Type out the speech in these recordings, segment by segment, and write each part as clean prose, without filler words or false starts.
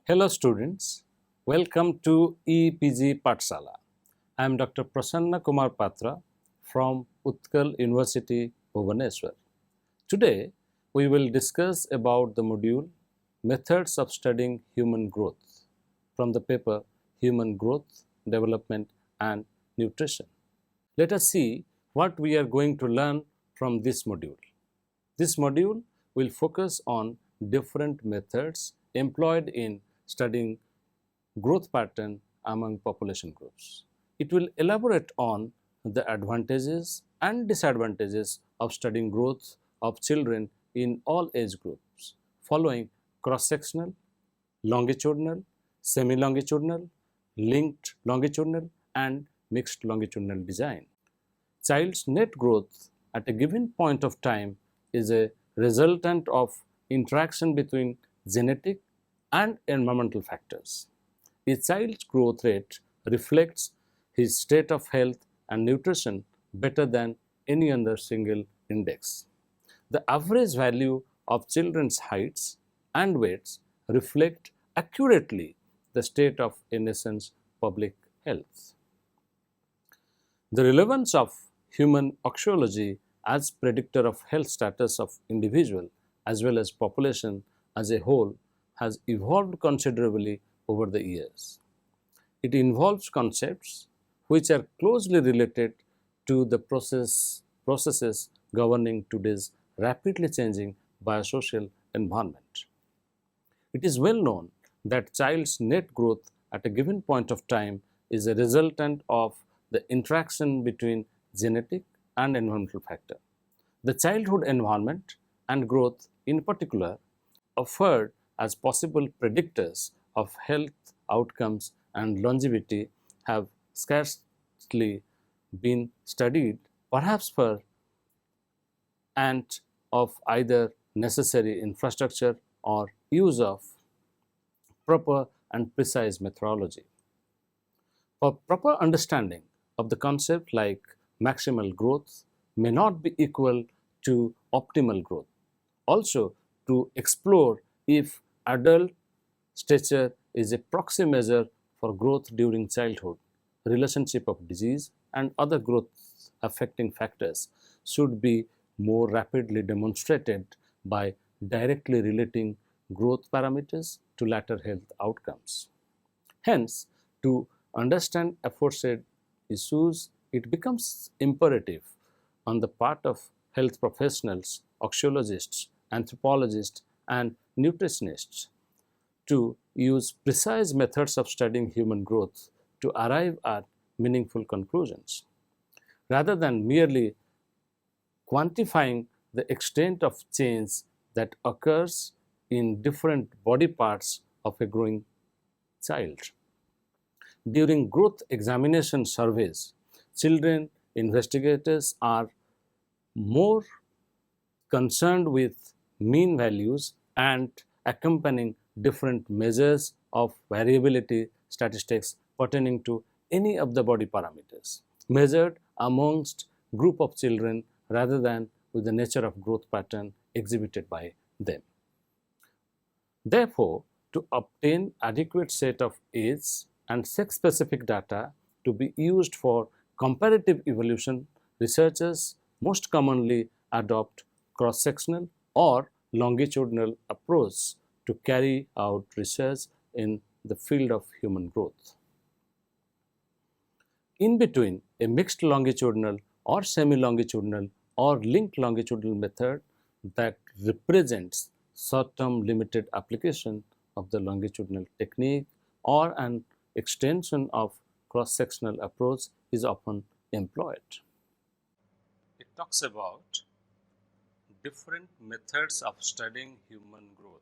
Hello students, welcome to EPG Pathshala. I am Dr. Prasanna Kumar Patra from Utkal University, Bhubaneswar. Today we will discuss about the module Methods of Studying Human Growth from the paper Human Growth, Development and Nutrition. Let us see what we are going to learn from this module. This module will focus on different methods employed in studying growth pattern among population groups. It will elaborate on the advantages and disadvantages of studying growth of children in all age groups, following cross-sectional, longitudinal, semi-longitudinal, linked longitudinal and mixed longitudinal design. Child's net growth at a given point of time is a resultant of interaction between genetic and environmental factors. A child's growth rate reflects his state of health and nutrition better than any other single index. The average value of children's heights and weights reflect accurately the state of a nation's public health. The relevance of human axiology as predictor of health status of individual as well as population as a whole has evolved considerably over the years. It involves concepts which are closely related to the processes governing today's rapidly changing biosocial environment. It is well known that child's net growth at a given point of time is a resultant of the interaction between genetic and environmental factor. The childhood environment and growth in particular offered as possible predictors of health outcomes and longevity have scarcely been studied, perhaps for and of either necessary infrastructure or use of proper and precise methodology. For proper understanding of the concept like maximal growth may not be equal to optimal growth. Also, to explore if adult stature is a proxy measure for growth during childhood, relationship of disease and other growth affecting factors should be more rapidly demonstrated by directly relating growth parameters to later health outcomes. Hence, to understand aforesaid issues, it becomes imperative on the part of health professionals, axiologists, anthropologists, and nutritionists to use precise methods of studying human growth to arrive at meaningful conclusions. Rather than merely quantifying the extent of change that occurs in different body parts of a growing child. During growth examination surveys, children investigators are more concerned with mean values and accompanying different measures of variability statistics pertaining to any of the body parameters measured amongst group of children rather than with the nature of growth pattern exhibited by them. Therefore, to obtain adequate set of age and sex-specific data to be used for comparative evolution, researchers most commonly adopt cross-sectional or longitudinal approach to carry out research in the field of human growth. In between a mixed longitudinal or semi-longitudinal or linked longitudinal method that represents short-term limited application of the longitudinal technique or an extension of cross-sectional approach is often employed. It talks about different methods of studying human growth.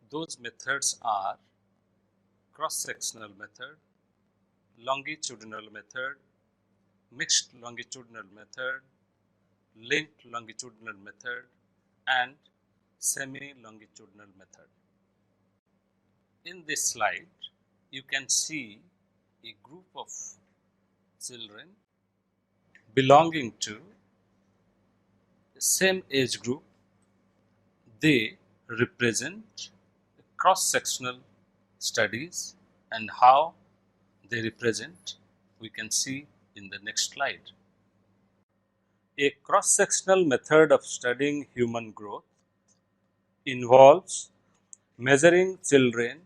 Those methods are cross-sectional method, longitudinal method, mixed longitudinal method, linked longitudinal method, and semi-longitudinal method. In this slide, you can see a group of children belonging to the same age group. They represent cross-sectional studies and how they represent, we can see in the next slide. A cross-sectional method of studying human growth involves measuring children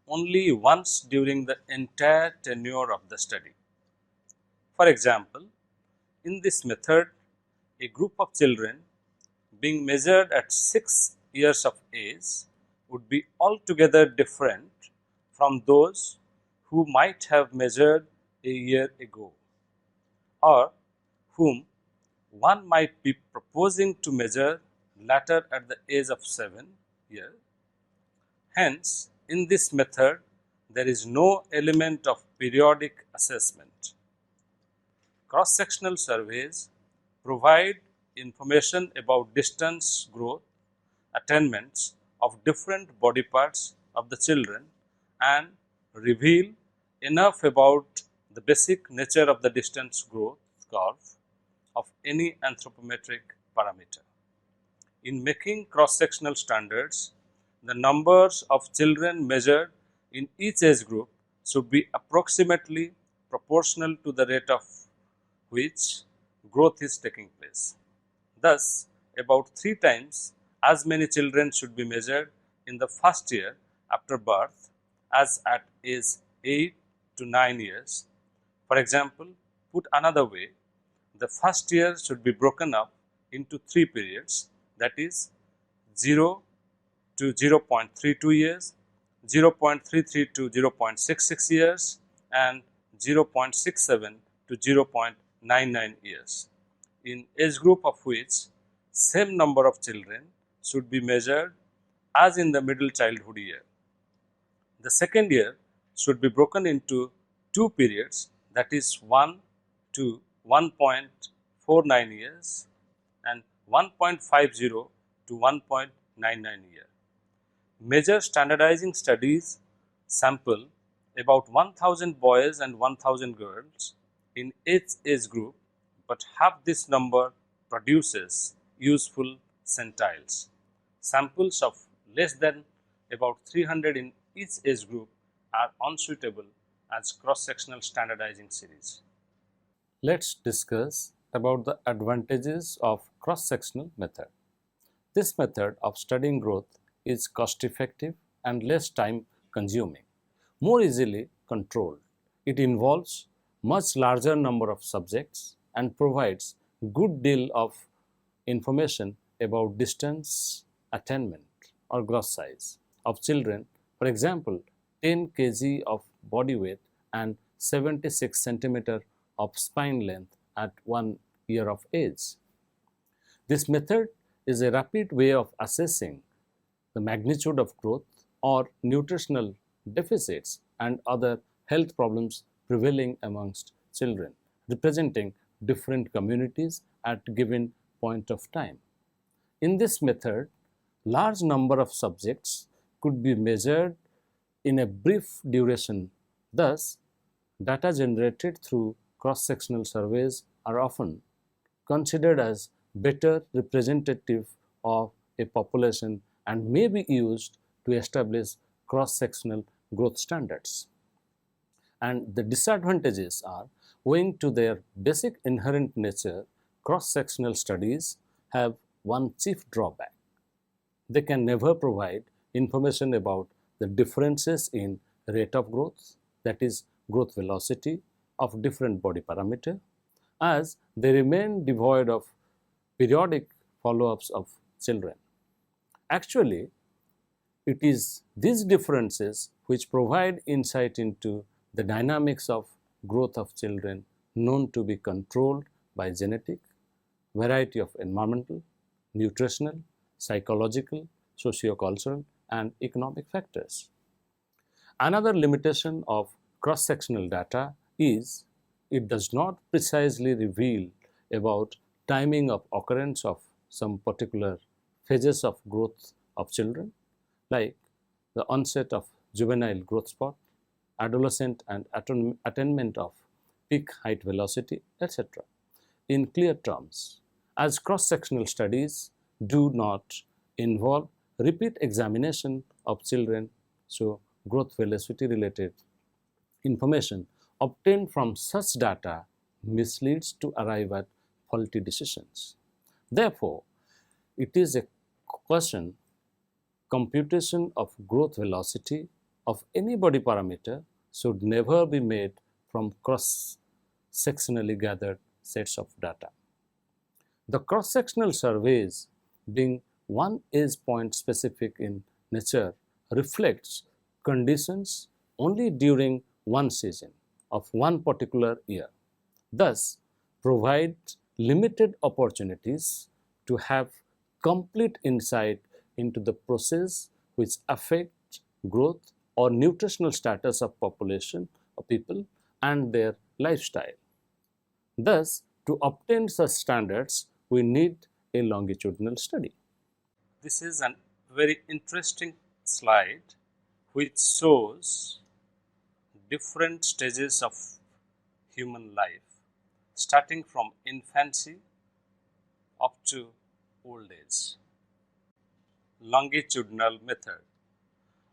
only once during the entire tenure of the study. For example, in this method, a group of children being measured at 6 years of age would be altogether different from those who might have measured a year ago, or whom one might be proposing to measure later at the age of 7 years. Hence, in this method, there is no element of periodic assessment. Cross-sectional surveys provide information about distance growth attainments of different body parts of the children and reveal enough about the basic nature of the distance growth curve of any anthropometric parameter. In making cross-sectional standards, the numbers of children measured in each age group should be approximately proportional to the rate of which growth is taking place. Thus, about 3 times as many children should be measured in the first year after birth as at age 8 to 9 years. For example, put another way, the first year should be broken up into 3 periods, that is 0 to 0.32 years, 0.33 to 0.66 years, and 0.67 to 0.99 years, in age group of which same number of children should be measured as in the middle childhood year. The second year should be broken into 2 periods, that is 1 to 1.49 years and 1.50 to 1.99 year. Major standardizing studies sample about 1000 boys and 1000 girls in each age group, but half this number produces useful centiles. Samples of less than about 300 in each age group are unsuitable as cross-sectional standardizing series. Let's discuss about the advantages of cross-sectional method. This method of studying growth is cost-effective and less time-consuming, more easily controlled. It involves much larger number of subjects and provides good deal of information about distance attainment or gross size of children. For example, 10 kg of body weight and 76 centimeter of spine length at 1 year of age. This method is a rapid way of assessing the magnitude of growth or nutritional deficits and other health problems prevailing amongst children, representing different communities at given point of time. In this method, large number of subjects could be measured in a brief duration. Thus, data generated through cross-sectional surveys are often considered as better representative of a population and may be used to establish cross-sectional growth standards. And the disadvantages are, owing to their basic inherent nature, cross-sectional studies have one chief drawback. They can never provide information about the differences in rate of growth, that is, growth velocity of different body parameter, as they remain devoid of periodic follow-ups of children. Actually, it is these differences which provide insight into the dynamics of growth of children known to be controlled by genetic, variety of environmental, nutritional, psychological, socio-cultural, and economic factors. Another limitation of cross-sectional data is it does not precisely reveal about timing of occurrence of some particular phases of growth of children, like the onset of juvenile growth spurt, adolescent and attainment of peak height velocity, etc. in clear terms, as cross-sectional studies do not involve repeat examination of children So, growth velocity related information obtained from such data misleads to arrive at faulty decisions. Therefore, it is a question computation of growth velocity of any body parameter should never be made from cross-sectionally gathered sets of data. The cross-sectional surveys, being one edge point specific in nature, reflects conditions only during one season of one particular year, thus provide limited opportunities to have complete insight into the process which affect growth or nutritional status of population of people and their lifestyle. Thus, to obtain such standards, we need a longitudinal study. This is a very interesting slide which shows different stages of human life, starting from infancy up to old age. Longitudinal method.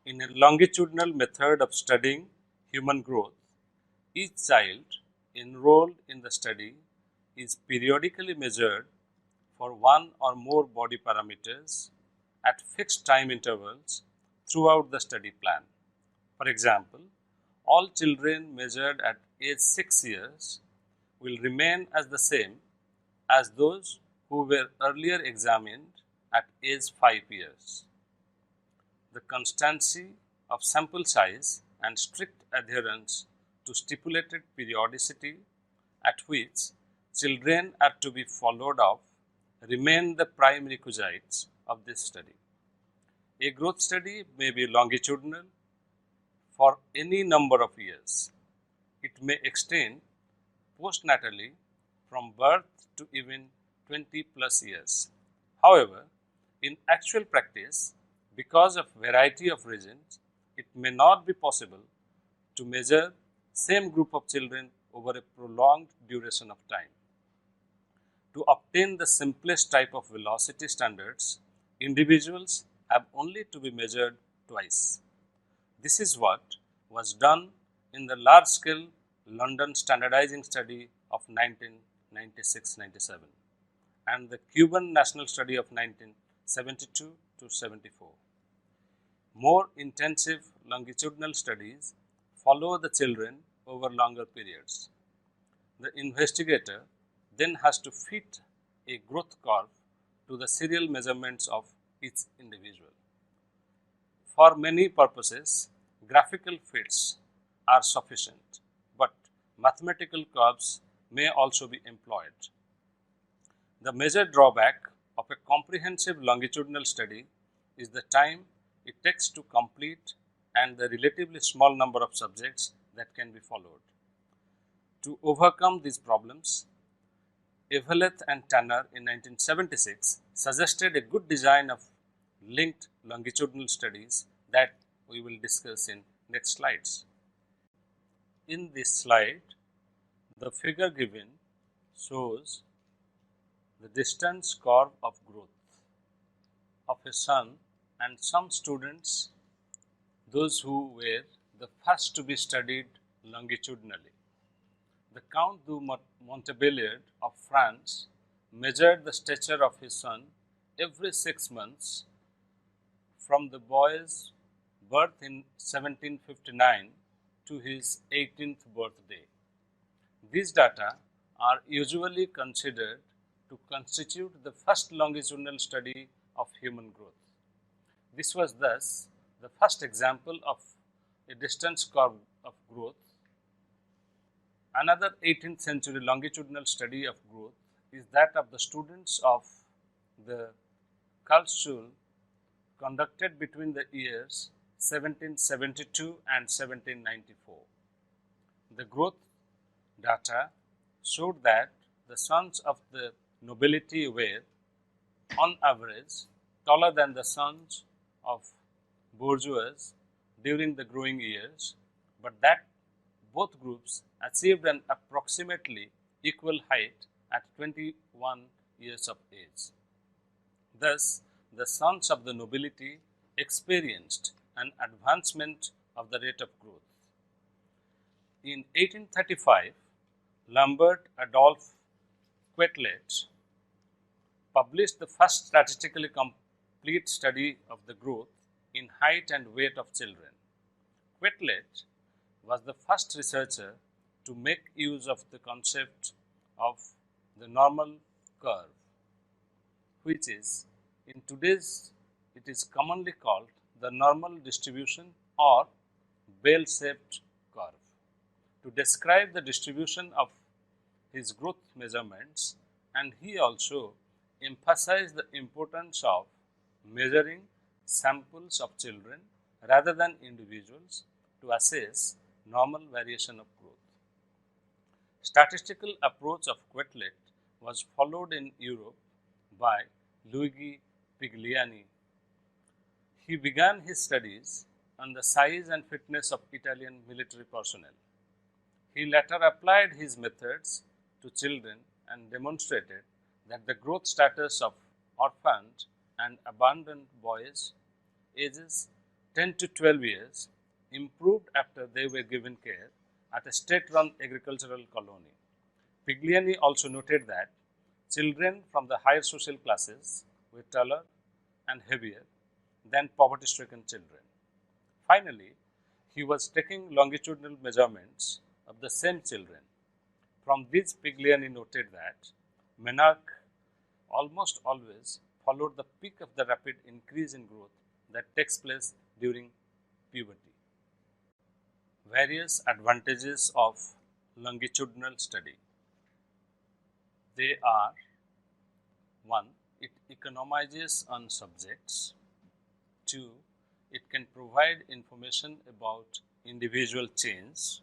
In a longitudinal method of studying human growth, each child enrolled in the study is periodically measured for one or more body parameters at fixed time intervals throughout the study plan. For example, all children measured at age 6 years will remain as the same as those who were earlier examined at age 5 years. The constancy of sample size and strict adherence to stipulated periodicity at which children are to be followed up remain the prime requisites of this study. A growth study may be longitudinal for any number of years. It may extend postnatally from birth to even 20 plus years. However, in actual practice, because of variety of reasons, it may not be possible to measure same group of children over a prolonged duration of time. To obtain the simplest type of velocity standards, individuals have only to be measured twice. This is what was done in the large-scale London standardizing study of 1996-97 and the Cuban national study of 1972 to 74. More intensive longitudinal studies follow the children over longer periods. The investigator then has to fit a growth curve to the serial measurements of each individual. For many purposes, graphical fits are sufficient, but mathematical curves may also be employed. The major drawback of a comprehensive longitudinal study is the time it takes to complete and the relatively small number of subjects that can be followed. To overcome these problems, Eveleth and Tanner in 1976 suggested a good design of linked longitudinal studies that we will discuss in next slides. In this slide, the figure given shows the distance curve of growth of a son and some students, those who were the first to be studied longitudinally. The Count du Montbéliard of France measured the stature of his son every 6 months from the boy's birth in 1759 to his 18th birthday. These data are usually considered to constitute the first longitudinal study of human growth. This was thus the first example of a distance curve of growth. Another 18th century longitudinal study of growth is that of the students of the Karlsruhe conducted between the years 1772 and 1794. The growth data showed that the sons of the nobility were, on average, taller than the sons of bourgeois during the growing years, but that both groups achieved an approximately equal height at 21 years of age. Thus, the sons of the nobility experienced and advancement of the rate of growth. In 1835, Lambert Adolph Quetelet published the first statistically complete study of the growth in height and weight of children. Quetelet was the first researcher to make use of the concept of the normal curve, which is in today's it is commonly called the normal distribution or bell-shaped curve, to describe the distribution of his growth measurements, and he also emphasized the importance of measuring samples of children rather than individuals to assess normal variation of growth. Statistical approach of Quetelet was followed in Europe by Luigi Pigliani. He began his studies on the size and fitness of Italian military personnel. He later applied his methods to children and demonstrated that the growth status of orphaned and abandoned boys ages 10 to 12 years improved after they were given care at a state-run agricultural colony. Pigliani also noted that children from the higher social classes were taller and heavier than poverty-stricken children. Finally, he was taking longitudinal measurements of the same children. From these, Pigliani noted that menarche almost always followed the peak of the rapid increase in growth that takes place during puberty. Various advantages of longitudinal study. They are: 1. It economizes on subjects. 2. It can provide information about individual change.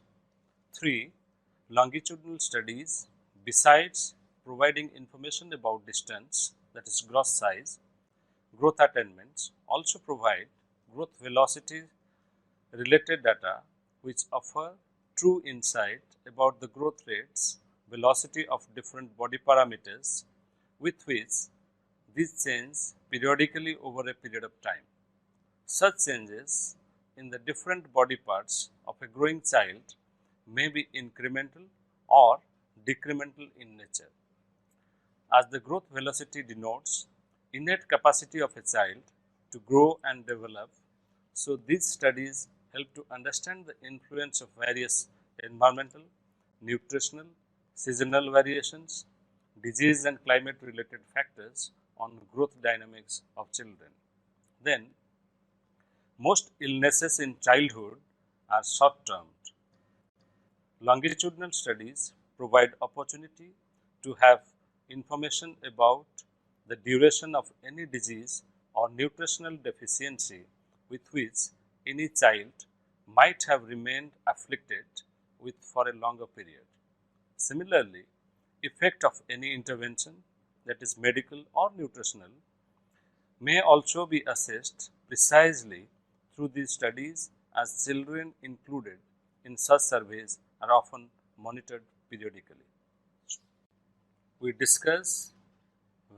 3. Longitudinal studies, besides providing information about distance, that is gross size, growth attainments, also provide growth velocity related data which offer true insight about the growth rates, velocity of different body parameters with which these change periodically over a period of time. Such changes in the different body parts of a growing child may be incremental or decremental in nature. As the growth velocity denotes innate capacity of a child to grow and develop, so these studies help to understand the influence of various environmental, nutritional, seasonal variations, disease and climate related factors on growth dynamics of children. Then, most illnesses in childhood are short-termed. Longitudinal studies provide opportunity to have information about the duration of any disease or nutritional deficiency with which any child might have remained afflicted with for a longer period. Similarly, effect of any intervention, that is medical or nutritional, may also be assessed precisely through these studies, as children included in such surveys are often monitored periodically. We discuss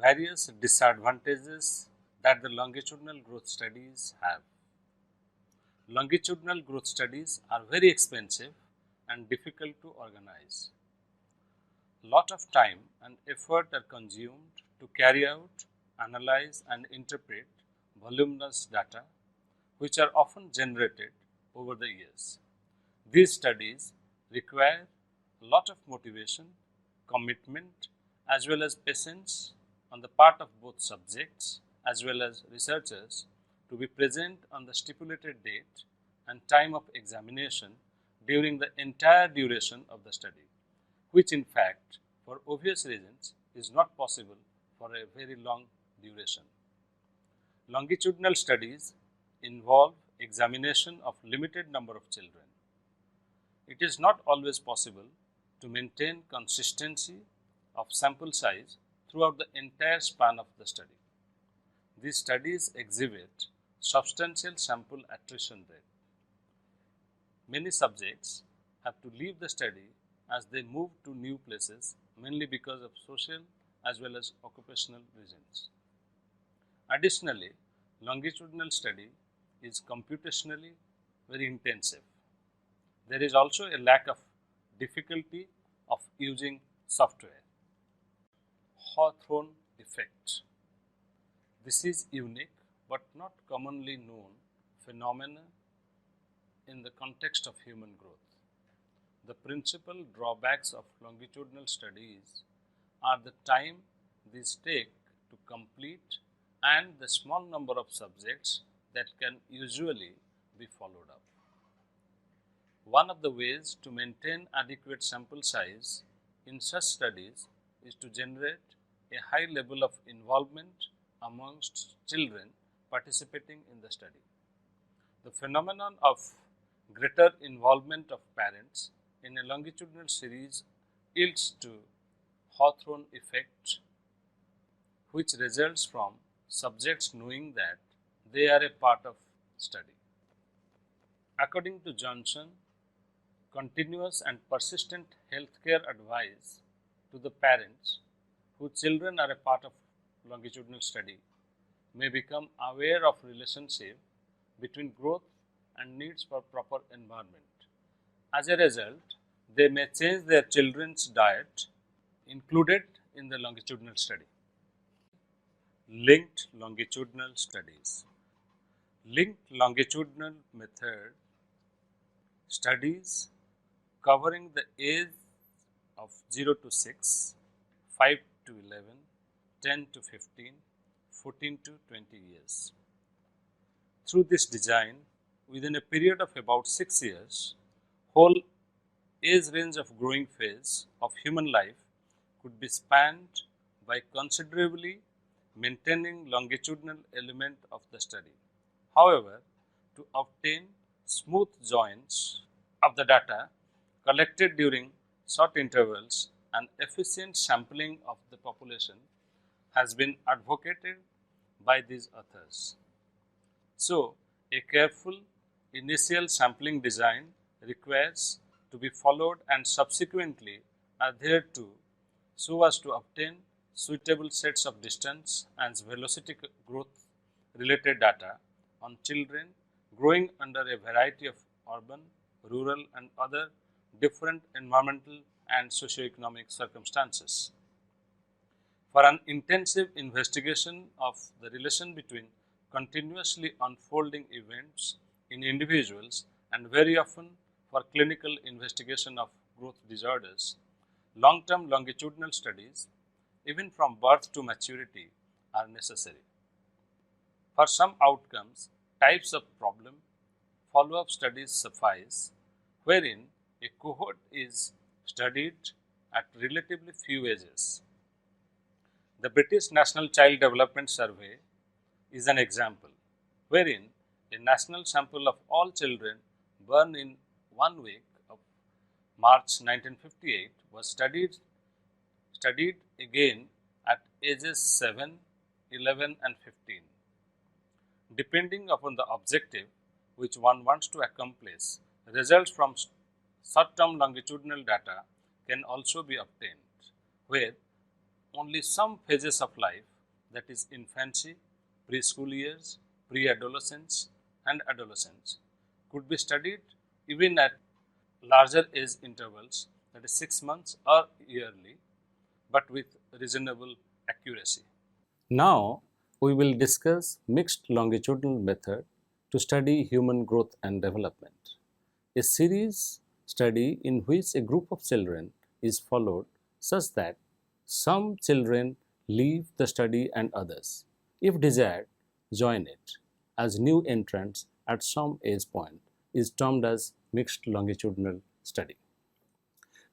various disadvantages that the longitudinal growth studies have. Longitudinal growth studies are very expensive and difficult to organize. Lot of time and effort are consumed to carry out, analyze and interpret voluminous data which are often generated over the years. These studies require a lot of motivation, commitment as well as patience on the part of both subjects as well as researchers to be present on the stipulated date and time of examination during the entire duration of the study, which in fact for obvious reasons is not possible for a very long duration. Longitudinal studies involve examination of limited number of children. It is not always possible to maintain consistency of sample size throughout the entire span of the study. These studies exhibit substantial sample attrition rate. Many subjects have to leave the study as they move to new places, mainly because of social as well as occupational reasons. Additionally, longitudinal study is computationally very intensive. There is also a lack of difficulty of using software. Hawthrone Effect. This is unique but not commonly known phenomena in the context of human growth. The principal drawbacks of longitudinal studies are the time these take to complete and the small number of subjects that can usually be followed up. One of the ways to maintain adequate sample size in such studies is to generate a high level of involvement amongst children participating in the study. The phenomenon of greater involvement of parents in a longitudinal series yields to Hawthrone effect, which results from subjects knowing that they are a part of study. According to Johnson, continuous and persistent healthcare advice to the parents whose children are a part of longitudinal study may become aware of relationship between growth and needs for proper environment. As a result, they may change their children's diet included in the longitudinal study. Linked longitudinal studies. Linked longitudinal method studies covering the age of 0 to 6, 5 to 11, 10 to 15, 14 to 20 years. Through this design, within a period of about 6 years, whole age range of growing phase of human life could be spanned by considerably maintaining longitudinal element of the study. However, to obtain smooth joins of the data collected during short intervals and efficient sampling of the population has been advocated by these authors. So, a careful initial sampling design requires to be followed and subsequently adhered to so as to obtain suitable sets of distance and velocity growth related data on children growing under a variety of urban, rural and other different environmental and socio-economic circumstances. For an intensive investigation of the relation between continuously unfolding events in individuals and very often for clinical investigation of growth disorders, long-term longitudinal studies, even from birth to maturity, are necessary. For some outcomes, types of problem, follow-up studies suffice, wherein a cohort is studied at relatively few ages. The British National Child Development Survey is an example, wherein a national sample of all children born in 1 week of March 1958 was studied again at ages 7, 11 and 15. Depending upon the objective which one wants to accomplish, results from short-term longitudinal data can also be obtained, where only some phases of life, that is infancy, preschool years, pre-adolescence and adolescence, could be studied even at larger age intervals, that is 6 months or yearly, but with reasonable accuracy. Now, we will discuss mixed longitudinal method to study human growth and development. A series study in which a group of children is followed such that some children leave the study and others, if desired, join it as new entrants at some age point is termed as mixed longitudinal study.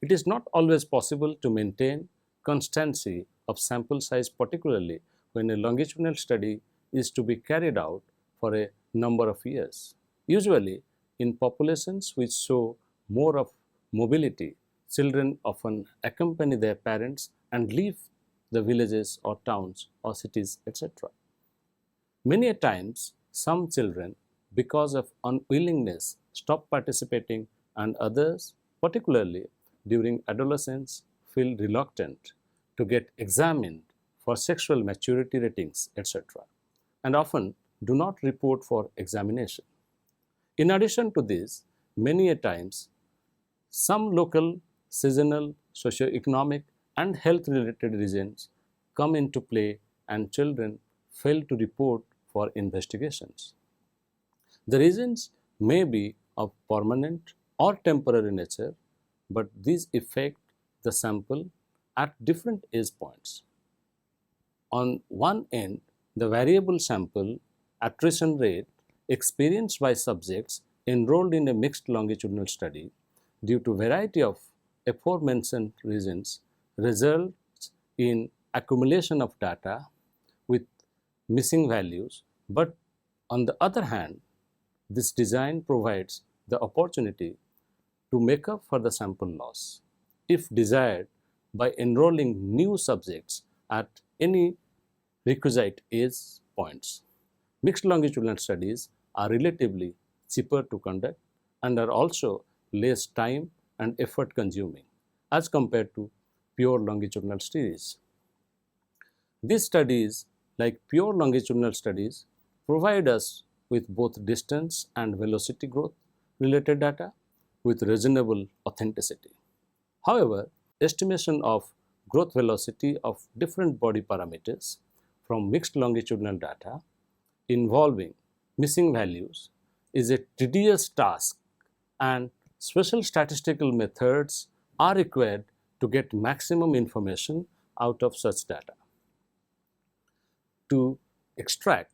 It is not always possible to maintain constancy of sample size, particularly when a longitudinal study is to be carried out for a number of years. Usually, in populations which show more of mobility, children often accompany their parents and leave the villages or towns or cities, etc. Many a times, some children, because of unwillingness, stop participating, and others, particularly during adolescence, feel reluctant to get examined for sexual maturity ratings, etc. And often do not report for examination. In addition to this, many a times, some local, seasonal, socio-economic and health-related reasons come into play and children fail to report for investigations. The reasons may be of permanent or temporary nature, but these affect the sample at different age points. On one end, the variable sample attrition rate experienced by subjects enrolled in a mixed longitudinal study due to variety of aforementioned reasons results in accumulation of data with missing values, but on the other hand, this design provides the opportunity to make up for the sample loss, if desired, by enrolling new subjects at any requisite age points. Mixed longitudinal studies are relatively cheaper to conduct and are also less time and effort consuming as compared to pure longitudinal studies. These studies, like pure longitudinal studies, provide us with both distance and velocity growth related data with reasonable authenticity. However, estimation of growth velocity of different body parameters from mixed longitudinal data involving missing values is a tedious task, and special statistical methods are required to get maximum information out of such data. To extract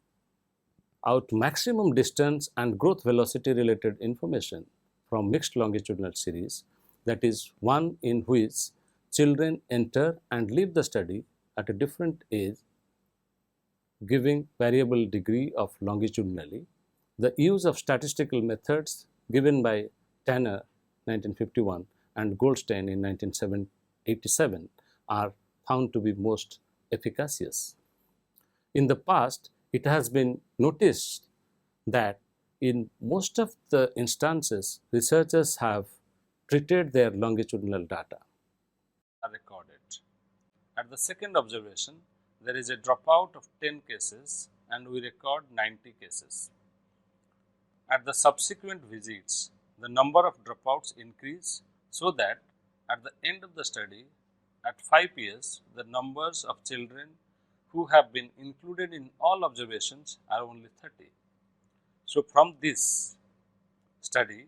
out maximum distance and growth velocity related information from mixed longitudinal series, that is one in which children enter and leave the study at a different age, giving variable degree of longitudinally, the use of statistical methods given by Tanner 1951 and Goldstein in 1987 are found to be most efficacious. In the past, it has been noticed that in most of the instances, researchers have treated their longitudinal data are recorded. At the second observation, there is a dropout of 10 cases and we record 90 cases. At the subsequent visits, the number of dropouts increase so that at the end of the study, at 5 years, the numbers of children who have been included in all observations are only 30. So, from this study,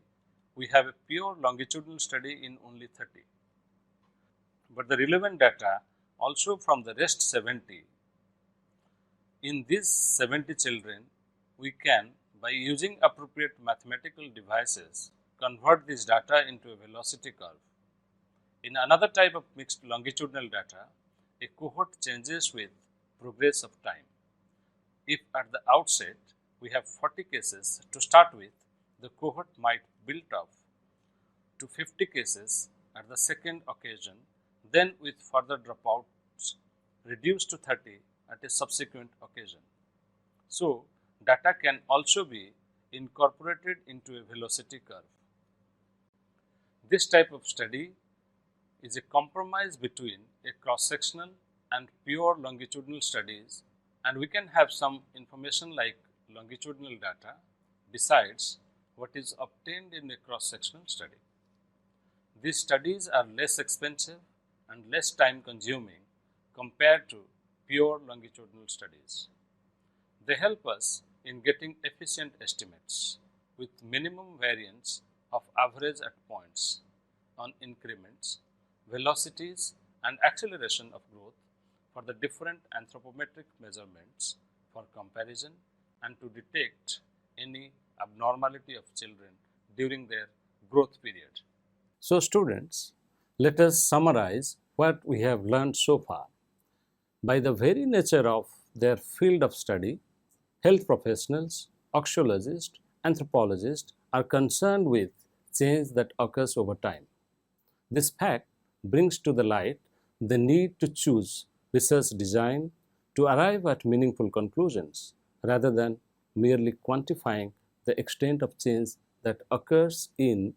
we have a pure longitudinal study in only 30. But the relevant data also from the rest 70. In these 70 children, we can, by using appropriate mathematical devices, convert this data into a velocity curve. In another type of mixed longitudinal data, a cohort changes with progress of time. If at the outset we have 40 cases to start with, the cohort might build up to 50 cases at the second occasion, then with further dropouts reduced to 30 at a subsequent occasion. So, data can also be incorporated into a velocity curve. This type of study is a compromise between a cross-sectional and pure longitudinal studies, and we can have some information like longitudinal data besides what is obtained in a cross-sectional study. These studies are less expensive and less time consuming compared to pure longitudinal studies. They help us in getting efficient estimates with minimum variance of average at points on increments, velocities and acceleration of growth for the different anthropometric measurements for comparison and to detect any abnormality of children during their growth period. So students, let us summarize what we have learned so far. By the very nature of their field of study, health professionals, oxyologists, anthropologists are concerned with change that occurs over time. This fact brings to the light the need to choose research design to arrive at meaningful conclusions rather than merely quantifying the extent of change that occurs in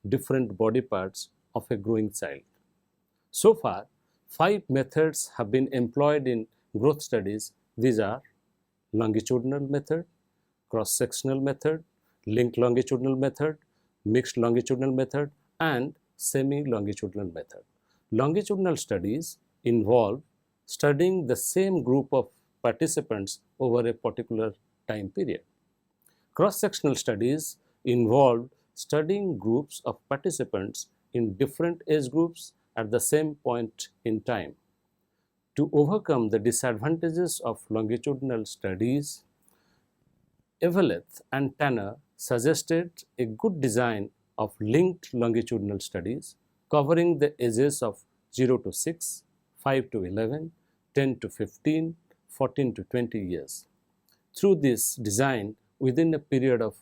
different body parts of a growing child. So far, 5 methods have been employed in growth studies. These are longitudinal method, cross-sectional method, linked longitudinal method, mixed longitudinal method, and semi-longitudinal method. Longitudinal studies involve studying the same group of participants over a particular time period. Cross-sectional studies involve studying groups of participants in different age groups at the same point in time. To overcome the disadvantages of longitudinal studies, Eveleth and Tanner suggested a good design of linked longitudinal studies covering the ages of 0 to 6, 5 to 11, 10 to 15, 14 to 20 years. Through this design, within a period of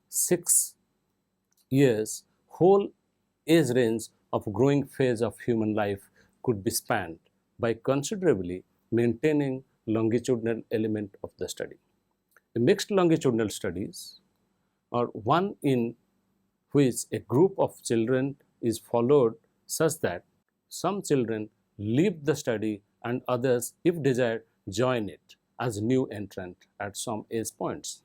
6 years, whole age range of growing phase of human life could be spanned by considerably maintaining longitudinal element of the study. The mixed longitudinal studies are one in which a group of children is followed such that some children leave the study and others, if desired, join it as new entrant at some age points.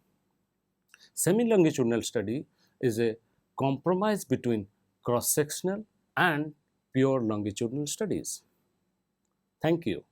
Semi-longitudinal study is a compromise between cross-sectional and pure longitudinal studies. Thank you.